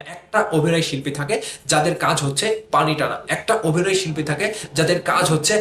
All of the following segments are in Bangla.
একটা অভিনয় শিল্পী থাকে যাদের কাজ হচ্ছে পানি টানা, একটা অভিনয় শিল্পী থাকে যাদের কাজ হচ্ছে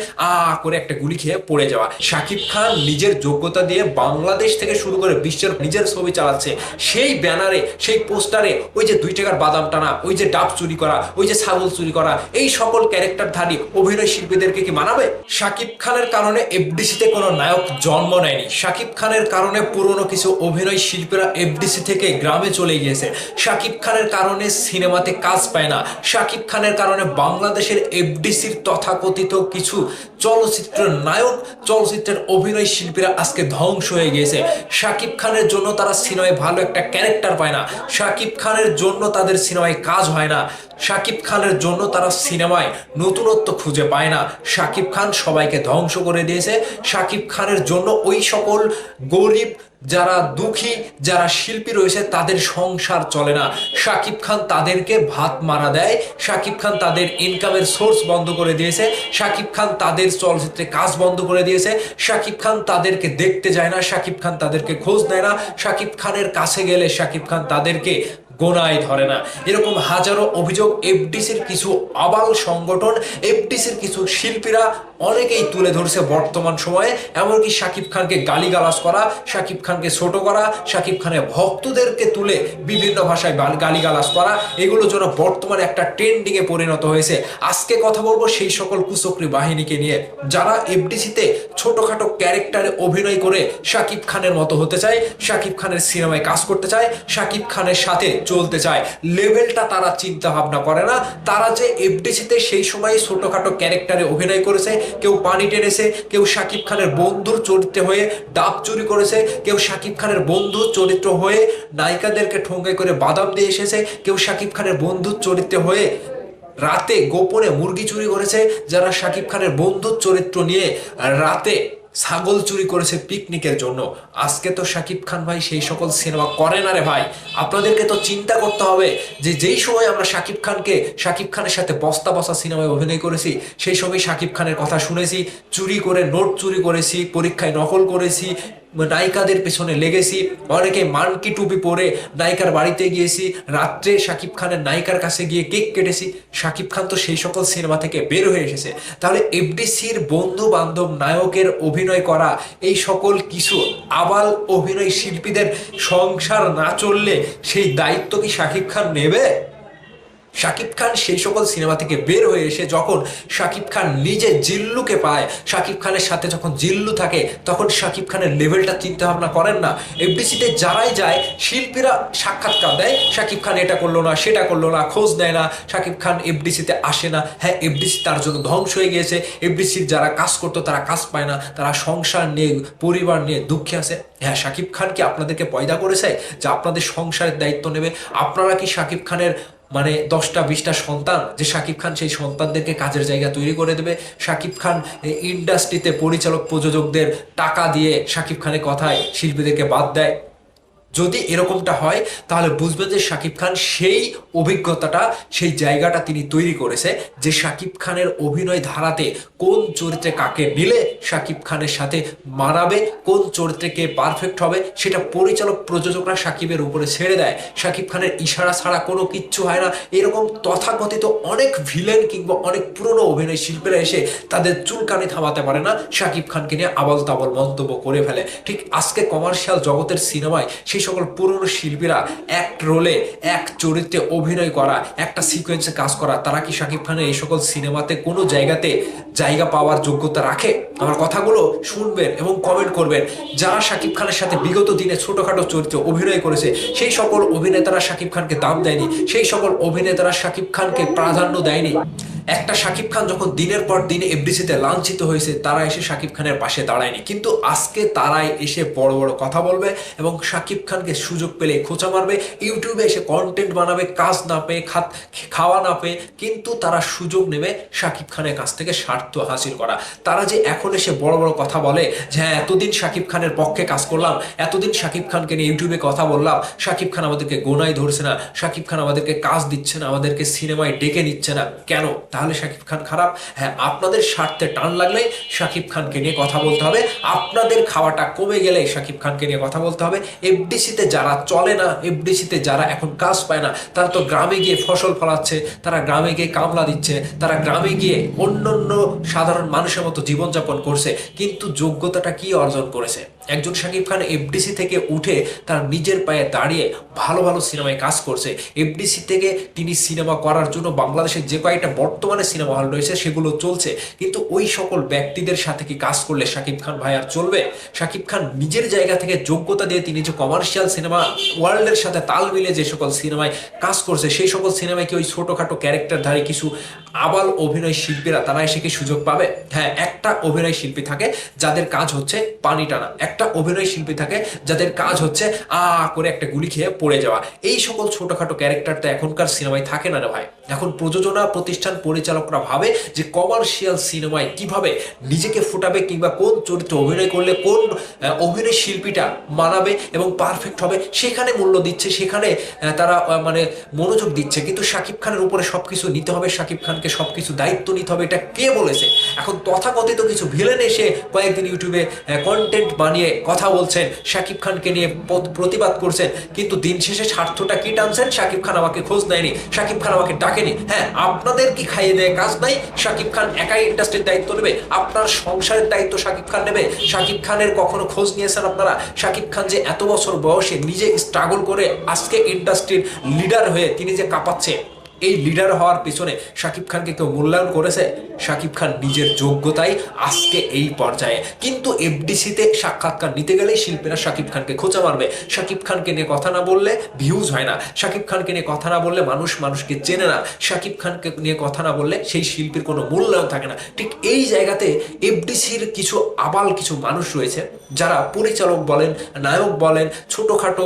করে একটা গুলি খেয়ে পড়ে যাওয়া। শাকিব খান নিজের যোগ্যতা দিয়ে বাংলাদেশ থেকে শুরু করে বিশ্বের নিজের ছবি চালাচ্ছে। সেই ব্যানারে, সেই পোস্টারে ওই যে 2 টাকার বাদাম টানা, ওই যে ডাব চুরি করা, ওই যে ছাগল চুরি করা, এই সকল ক্যারেক্টারধারী অভিনয় শিল্পীদেরকে কি মানাবে? শাকিব খানের কারণে এফডিসিতে কোনো নায়ক জন্ম নেয়নি। শাকিব খানের কারণে পুরনো কিছু অভিনয় শিল্পীরা এফডিসি থেকে গ্রামে চলে গিয়েছে। শাকিব খানের কারণে সিনেমাতে কাজ পায় না। শাকিব খানের কারণে বাংলাদেশের এফডিসির তথাকথিত কিছু চলচ্চিত্র নায়ক, চলচ্চিত্রের অভিনয় শিল্পীরা আজকে ধ্বংস হয়ে গিয়েছে। শাকিব খানের জন্য তারা সিনেমায় ভালো একটা ক্যারেক্টার পায় না। শাকিব খানের জন্য তাদের সিনেমায় কাজ হয় না। শাকিব খানের জন্য তারা সিনেমায় নতুনত্ব খুঁজে পায় না। শাকিব খান সবাইকে ধ্বংস করে দিয়েছে। শাকিব খানের জন্য ওই সকল গরিব, যারা দুঃখী, যারা শিল্পী রয়েছে তাদের সংসার চলে না। শাকিব খান তাদেরকে ভাত মারা দেয়। শাকিব খান তাদের ইনকামের সোর্স বন্ধ করে দিয়েছে। শাকিব খান তাদের চলচ্চিত্রে কাজ বন্ধ করে দিয়েছে। শাকিব খান তাদেরকে দেখতে যায় না। শাকিব খান তাদেরকে খোঁজ নেয় না। শাকিব খানের কাছে গেলে শাকিব খান তাদেরকে গোনায় ধরে না। এরকম হাজারো অভিযোগ এফডিসির কিছু আবাল সংগঠন, এফডিসির কিছু শিল্পীরা অনেকেই তুলে ধরছে বর্তমান সময়ে। এমনকি শাকিব খানকে গালিগালাজ করা, শাকিব খানকে ছোট করা, শাকিব খানের ভক্তদেরকে তুলে বিভিন্ন ভাষায় গালিগালাজ করা, এগুলো যেন বর্তমানে একটা ট্রেন্ডিং এ পরিণত হয়েছে। আজকে কথা বলবো সেই সকল কুচক্রী বাহিনীকে নিয়ে যারা এফডিসিতে ছোটখাটো ক্যারেক্টারে অভিনয় করে শাকিব খানের মতো হতে চায়, শাকিব খানের সিনেমায় কাজ করতে চায়, শাকিব খানের সাথে চলতে চায়। লেভেলটা তারা চিন্তা ভাবনা করে না। তারা যে এফডিসিতে সেই সময় ছোটখাটো ক্যারেক্টারে অভিনয় করেছে, কেউ পানি টেনেছে, কেউ শাকিব খানের বন্ধুর চরিত্রে হয়ে ডাব চুরি করেছে, কেউ শাকিব খানের বন্ধুর চরিত্র হয়ে নায়িকাদেরকে ঠোঙ্গাই করে বাদাম দিয়ে এসেছে, কেউ শাকিব খানের বন্ধুর চরিত্রে হয়ে রাতে গোপনে মুরগি চুরি করেছে, যারা শাকিব খানের বন্ধুর চরিত্র নিয়ে রাতে ছাগল চুরি করেছে পিকনিকের জন্য। আজকে তো শাকিব খান ভাই সেই সকল সিনেমা করে না রে ভাই। আপনাদেরকে তো চিন্তা করতে হবে যে যেই সময় আমরা শাকিব খানের সাথে বস্তা বস্তা সিনেমায় অভিনয় করেছি, সেই সময় শাকিব খানের কথা শুনেছি, চুরি করে নোট চুরি করেছি, পরীক্ষায় নকল করেছি, নায়িকাদের পেছনে লেগেছি, অনেকে মানকি টুপি পরে নায়িকার বাড়িতে গিয়েছি, রাত্রে শাকিব খানের নায়িকার কাছে গিয়ে কেক কেটেছি। শাকিব খান তো সেই সকল সিনেমা থেকে বের হয়ে এসেছে। তাহলে এফডিসির বন্ধু বান্ধব নায়কের অভিনয় করা এই সকল কিছু আবাল অভিনয় শিল্পীদের সংসার না চললে সেই দায়িত্ব কি শাকিব খান নেবে? শাকিব খান সেই সকল সিনেমা থেকে বের হয়ে এসে যখন শাকিব খান নিজে জিল্লুকে পায়, শাকিব খানের সাথে যখন জিল্লু থাকে, তখন শাকিব খানের লেভেলটা চিন্তা ভাবনা করেন না। এফডিসিতে যারাই যায় শিল্পীরা সাক্ষাৎকার দেয়, শাকিব খান এটা করলো না, সেটা করলো না, খোঁজ নেয় না। শাকিব খান এফডিসিতে আসে না। হ্যাঁ, এফডিসি তার জন্য ধ্বংস হয়ে গিয়েছে। এফডিসির যারা কাজ করতো তারা কাজ পায় না, তারা সংসার নিয়ে, পরিবার নিয়ে দুঃখে আছে। হ্যাঁ, শাকিব খান কি আপনাদেরকে পয়দা করেছে যে আপনাদের সংসারের দায়িত্ব নেবে? আপনারা কি শাকিব খানের 10টা 20টা সন্তান যে শাকিব খান সেই সন্তানদেরকে কাজের জায়গা তৈরি করে দেবে? শাকিব খান ইন্ডাস্ট্রিতে পরিচালক প্রযোজকদের টাকা দিয়ে শাকিব খানের কথায় শিল্পীদেরকে বাদ দেয়? যদি এরকমটা হয় তাহলে বুঝবেন যে শাকিব খান সেই অভিজ্ঞতাটা, সেই জায়গাটা তিনি তৈরি করেছে যে শাকিব খানের অভিনয় ধারাতে কোন চরিত্রে কাকে নিলে শাকিব খানের সাথে মানাবে, কোন চরিত্রে কে পারফেক্ট হবে, সেটা পরিচালক প্রযোজকরা শাকিবের উপরে ছেড়ে দেয়। শাকিব খানের ইশারা ছাড়া কোনো কিচ্ছু হয় না। এরকম তথাকথিত অনেক ভিলেন কিংবা অনেক পুরনো অভিনয় শিল্পীরা এসে তাদের চুলকানি থামাতে পারে না, শাকিব খানকে নিয়ে আবল তাবল মন্তব্য করে ফেলে। ঠিক আজকে কমার্শিয়াল জগতের সিনেমায় সেই সকল পুরনো শিল্পীরা এক রোলে, এক চরিত্রে অভিনয় করা, একটা সিকোয়েন্সে কাজ করা, তারা কি শাকিব খানের এই সকল সিনেমাতে কোনো জায়গাতে জায়গা পাওয়ার যোগ্যতা রাখে? আমার কথাগুলো শুনবেন এবং কমেন্ট করবেন। যারা শাকিব খানের সাথে বিগত দিনে ছোটখাটো চরিত্রে অভিনয় করেছে সেই সকল অভিনেতারা শাকিব খানকে দাম দেয়নি, সেই সকল অভিনেতারা শাকিব খানকে প্রাধান্য দেয়নি। একটা শাকিব খান যখন দিনের পর দিন এফডিসিতে লাঞ্ছিত হয়েছে, তারা এসে শাকিব খানের পাশে দাঁড়ায়নি। কিন্তু আজকে তারাই এসে বড় বড় কথা বলবে এবং শাকিব খানকে সুযোগ পেলে খোঁচা মারবে, ইউটিউবে এসে কন্টেন্ট বানাবে, কাজ না পেয়ে, খাওয়া না পেয়ে, কিন্তু তারা সুযোগ নেবে শাকিব খানের কাছ থেকে স্বার্থ হাসিল করা। তারা যে এখন এসে বড় বড় কথা বলে যে হ্যাঁ, এতদিন শাকিব খানের পক্ষে কাজ করলাম, এতদিন শাকিব খানকে নিয়ে ইউটিউবে কথা বললাম, শাকিব খান আমাদেরকে গোনায় ধরছে না, শাকিব খান আমাদেরকে কাজ দিচ্ছে না, আমাদেরকে সিনেমায় ডেকে নিচ্ছে না, কেন? তাহলে শাকিব খান খারাপ? হ্যাঁ, আপনাদের স্বার্থে টান লাগলে শাকিব খানকে নিয়ে কথা বলতে হবে, আপনাদের খাওয়াটা কমে গেলে শাকিব খানকে নিয়ে কথা বলতে হবে। এফডিসিতে যারা চলে না, এফডিসিতে যারা এখন কাজ পায় না, তারা তো গ্রামে গিয়ে ফসল ফলাচ্ছে, তারা গ্রামে গিয়ে কামলা দিচ্ছে, তারা গ্রামে গিয়ে অন্যান্য সাধারণ মানুষের মতো জীবনযাপন করছে, কিন্তু যোগ্যতাটা কি অর্জন করেছে? একজন শাকিব খান এফডিসি থেকে উঠে তার নিজের পায়ে দাঁড়িয়ে ভালো ভালো সিনেমায় কাজ করছে। এফডিসি থেকে তিনি সিনেমা করার জন্য বাংলাদেশের যে কয়েকটা বর্তমানে সিনেমা হল রয়েছে সেগুলো চলছে, কিন্তু ওই সকল ব্যক্তিদের সাথে কি কাজ করলে শাকিব খান ভাই আর চলবে? শাকিব খান নিজের জায়গা থেকে যোগ্যতা দিয়ে তিনি যে কমার্শিয়াল সিনেমা ওয়ার্ল্ডের সাথে তাল মিলে যে সকল সিনেমায় কাজ করছে, সেই সকল সিনেমায় কি ওই ছোটোখাটো ক্যারেক্টারধারী কিছু আবাল অভিনয় শিল্পীরা তারা এসে কি সুযোগ পাবে? হ্যাঁ, একটা অভিনয় শিল্পী থাকে যাদের কাজ হচ্ছে পানি টানা, একটা অভিনয় শিল্পী থাকে যাদের কাজ হচ্ছে করে একটা গুলি খেয়ে পড়ে যাওয়া। এই সকল ছোটখাটো ক্যারেক্টার তো এখনকার সিনেমায় থাকে না রে ভাই। এখন প্রযোজনা প্রতিষ্ঠান পরিচালকরা ভাবে যে কমার্শিয়াল সিনেমায় কিভাবে নিজেকে ফুটাবে, কিংবা কোন চরিত্রে অভিনয় করলে কোন অভিনয় শিল্পীটা মানাবে এবং পারফেক্ট হবে, সেখানে মূল্য দিচ্ছে, সেখানে তারা মানে মনোযোগ দিচ্ছে। কিন্তু শাকিব খানের উপরে সবকিছু নিতে হবে, শাকিব খানকে সবকিছু দায়িত্ব নিতে হবে, এটা কে বলেছে? এখন তথাকথিত কিছু ভিলেন এসে কয়েকদিন ইউটিউবে কন্টেন্ট বানিয়ে কথা বলছেন, শাকিব খানকে নিয়ে প্রতিবাদ করছেন, কিন্তু দিন শেষে স্বার্থটা কি টানছেন? শাকিব খান আমাকে খোঁজ নেয়নি, শাকিব খান আমাকে ডাকেনি। হ্যাঁ, আপনাদের কি খাইয়ে দেয় কাজ নাই? শাকিব খান একাই ইন্ডাস্ট্রির দায়িত্ব নেবে? আপনার সংসারের দায়িত্ব শাকিব খান নেবে? শাকিব খানের কখনো খোঁজ নিয়েছেন আপনারা? শাকিব খান যে এত বছর বয়সে নিজে স্ট্রাগল করে আজকে ইন্ডাস্ট্রির লিডার হয়ে তিনি যে কাঁপাচ্ছে, এই লিডার হওয়ার পিছনে শাকিব খানকে কেউ মূল্যায়ন করেছে? শাকিব খান নিজের যোগ্যতাই আজকে এই পর্যায়ে। কিন্তু এফডিসিতে সাক্ষাৎকার নিতে গেলেই শিল্পীরা শাকিব খানকে খোঁচা মারবে। শাকিব খানকে নিয়ে কথা না বললে ভিউজ হয় না, শাকিব খানকে নিয়ে কথা না বললে মানুষ মানুষকে চেনে না, শাকিব খানকে নিয়ে কথা না বললে সেই শিল্পীর কোনো মূল্যায়ন থাকে না। ঠিক এই জায়গাতে এফডিসির কিছু আবাল কিছু মানুষ রয়েছে যারা পরিচালক বলেন, নায়ক বলেন, ছোটখাটো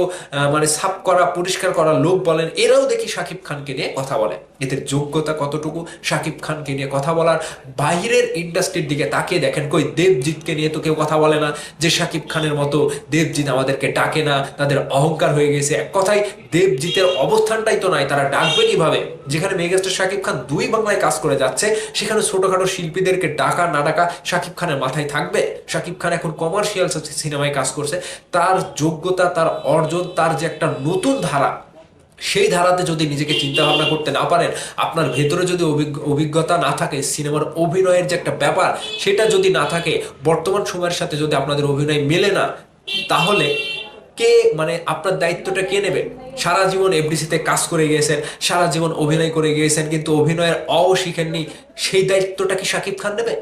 মানে সাফ করা পরিষ্কার করা লোক বলেন, এরাও দেখি শাকিব খানকে নিয়ে কথা বলে। এদের যোগ্যতা কতটুকু শাকিব খানকে নিয়ে কথা বলার? বাইরের ইন্ডাস্ট্রির দিকে তাকিয়ে দেখেন, কই দেবজিৎকে নিয়ে তো কেউ কথা বলে না যে শাকিব খানের মতো দেবজিৎ আমাদেরকে ডাকে না, তাদের অহংকার হয়ে গেছে। এক কথায় দেবজিতের অবস্থানটাই তো নাই, তারা ডাকবে কিভাবে? যেখানে মেগাস্টার শাকিব খান দুই বাংলায় কাজ করে যাচ্ছে, সেখানে ছোটখাটো শিল্পীদেরকে ডাকা না ডাকা শাকিব খানের মাথায় থাকবে? শাকিব খান এখন কমার্শিয়াল সিনেমায় কাজ করছে, তার যোগ্যতা, তার অর্জন, তার যে একটা নতুন ধারা, সেই ধারাতে যদি নিজেকে চিন্তা ভাবনা করতে না পারেন, আপনার ভেতরে যদি অভিজ্ঞতা না থাকে, সিনেমার অভিনয়ের যে একটা ব্যাপার সেটা যদি না থাকে, বর্তমান সময়ের সাথে যদি আপনাদের অভিনয় মেলে না, তাহলে কে মানে আপনার দায়িত্বটা কে নেবে? সারা জীবন এফডিসিতে কাজ করে গিয়েছেন, সারা জীবন অভিনয় করে গিয়েছেন, কিন্তু অভিনয়ের শিখেননি, সেই দায়িত্বটা কি শাকিব খান নেবে?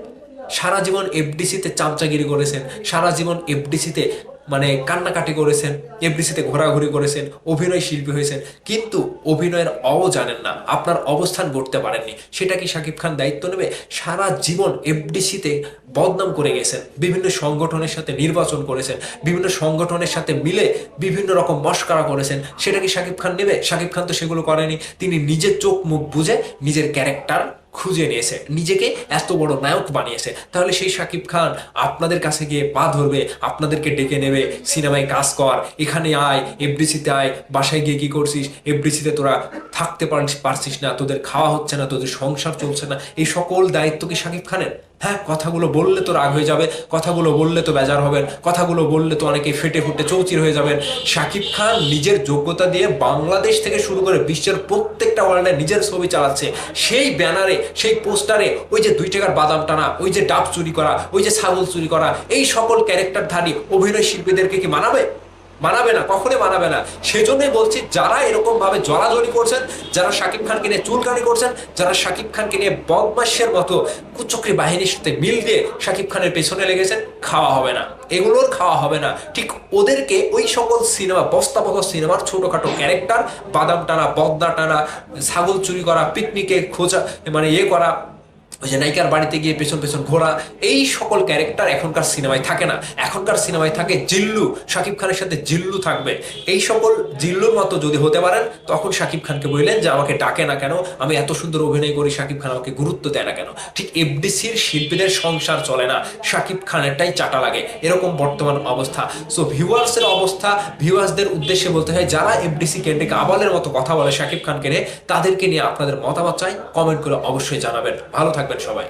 সারা জীবন এফডিসিতে চামচাগিরি করেছেন, সারা জীবন এফডিসিতে মানে কান্নাকাটি করেছেন, এফডিসিতে ঘোরাঘুরি করেছেন, অভিনয় শিল্পী হয়েছেন, কিন্তু অভিনয়ের জানেন না, আপনার অবস্থান গড়তে পারেননি, সেটা কি শাকিব খান দায়িত্ব নেবে? সারা জীবন এফডিসিতে বদনাম করে গেছেন, বিভিন্ন সংগঠনের সাথে নির্বাচন করেছেন, বিভিন্ন সংগঠনের সাথে মিলে বিভিন্ন রকম মস্করা করেছেন, সেটা কি শাকিব খান নেবে? শাকিব খান তো সেগুলো করেনি, তিনি নিজের চোখ মুখ বুঝে নিজের ক্যারেক্টার খুঁজে নিয়েছে, নিজেকে এত বড় নায়ক বানিয়েছে। তাহলে সেই শাকিব খান আপনাদের কাছে গিয়ে পা ধরবে, আপনাদেরকে ডেকে নেবে, সিনেমায় কাজ কর, এখানে আয়, এফডিসিতে আয়, বাসায় গিয়ে কি করছিস, এফডিসিতে তোরা থাকতে পারছিস না, তোদের খাওয়া হচ্ছে না, তোদের সংসার চলছে না, এই সকল দায়িত্ব কি শাকিব খানের? হ্যাঁ, কথাগুলো বললে তো রাগ হয়ে যাবে, কথাগুলো বললে তো বেজার হবেন, কথাগুলো বললে তো অনেকে ফেটে ফুটে চৌচির হয়ে যাবেন। শাকিব খান নিজের যোগ্যতা দিয়ে বাংলাদেশ থেকে শুরু করে বিশ্বের প্রত্যেকটা ওয়ার্ল্ডে নিজের ছবি চালাচ্ছে। সেই ব্যানারে, সেই পোস্টারে ওই যে 2 টাকার বাদাম টানা, ওই যে ডাব চুরি করা, ওই যে ছাগল চুরি করা, এই সকল ক্যারেক্টারধারী অভিনয় শিল্পীদেরকে কি মানাবে? মানাবে না, কখনোই মানাবে না। সেজন্যই বলছি, যারা এরকম ভাবে জড়াজড়ি করছেন, যারা শাকিব খানকে নিয়ে চুলকানি করছেন, যারা শাকিব খানকে নিয়ে বদমাশের মতো কুচক্রী বাহিনীর সাথে মিল দিয়ে শাকিব খানের পেছনে লেগেছেন, খাওয়া হবে না, এগুলোর খাওয়া হবে না। ঠিক ওদেরকে ওই সকল সিনেমা, বস্তাবস্তা সিনেমার ছোটখাটো ক্যারেক্টার, বাদাম টানা, বদনা টানা, ছাগল চুরি করা, পিকনিকে খোঁজা মানে করা, ওই যে নায়িকার বাড়িতে গিয়ে পেছন পেছন ঘোরা, এই সকল ক্যারেক্টার এখনকার সিনেমায় থাকে না। এখনকার সিনেমায় থাকে জিল্লু, শাকিব খানের সাথে জিল্লু থাকবে। এই সকল জিল্লুর মতো যদি হতে পারেন, তখন শাকিব খানকে বললেন যে আমাকে ডাকে না কেন, আমি এত সুন্দর অভিনয় করি, শাকিব খান আমাকে গুরুত্ব দেয় না কেন। ঠিক এফডিসির শিল্পীদের সংসার চলে না, শাকিব খানেরটাই চাটা লাগে, এরকম বর্তমান অবস্থা। সো ভিউয়ার্সের অবস্থা, ভিউয়ার্সদের উদ্দেশ্যে বলতে হয়, যারা এফডিসি কেন্দ্রিক আবালের মতো কথা বলে শাকিব খানকে নিয়ে, তাদেরকে নিয়ে আপনাদের মতামত চাই, কমেন্ট করে অবশ্যই জানাবেন। ভালো থাকবেন সবাই।